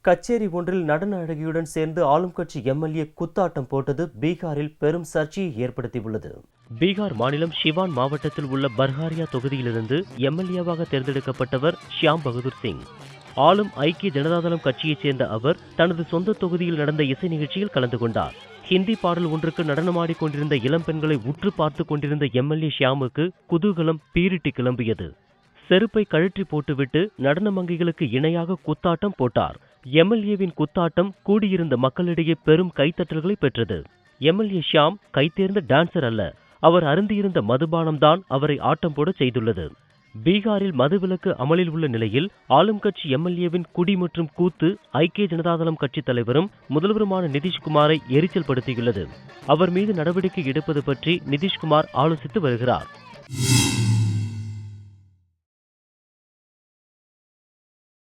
கச்சேரி ஒன்றில் நடன அழகியுடன் சேர்ந்து ஆளும் கட்சி எம்எல்ஏ குத்தாட்டம் போட்டது பீகாரில் பெரும் சர்ச்சையை ஏற்படுத்தியுள்ளது. பீகார் மாநிலம் சிவான் மாவட்டத்தில் உள்ள பர்ஹாரியா தொகுதியிலிருந்து எம்எல்ஏவாக தேர்ந்தெடுக்கப்பட்டவர் ஷியாம் பகதூர் சிங். ஆளும் ஐக்கிய ஜனதாதளம் கட்சியைச் சேர்ந்த அவர் தனது சொந்த தொகுதியில் நடந்த இசை நிகழ்ச்சியில் கலந்து கொண்டார். ஹிந்தி பாடல் ஒன்றுக்கு நடனமாடிக்கொண்டிருந்த இளம் பெண்களை உற்று பார்த்து கொண்டிருந்த எம்எல்ஏ ஷியாமுக்கு குதூகலம் பீரிட்டு கிளம்பியது. செருப்பை கழற்றி போட்டுவிட்டு நடன மங்கைகளுக்கு இணையாக குத்தாட்டம் போட்டார். எம்எல்ஏவின் குத்தாட்டம் கூடியிருந்த மக்களிடையே பெரும் கைத்தட்டல்களை பெற்றது. எம்எல்ஏ ஷியாம் கைதேர்ந்த டான்சர் அல்ல, அவர் அருந்தியிருந்த மதுபானம்தான் அவரை ஆட்டம் போட செய்துள்ளது. பீகாரில் மதுவிலக்கு அமலில் உள்ள நிலையில் ஆளும் கட்சி எம்எல்ஏவின் குடி மற்றும் கூத்து ஐக்கிய ஜனதாதளம் கட்சித் தலைவரும் முதல்வருமான நிதிஷ்குமாரை எரிச்சல் படுத்தியுள்ளது. அவர் மீது நடவடிக்கை எடுப்பது பற்றி நிதிஷ்குமார் ஆலோசித்து வருகிறார்.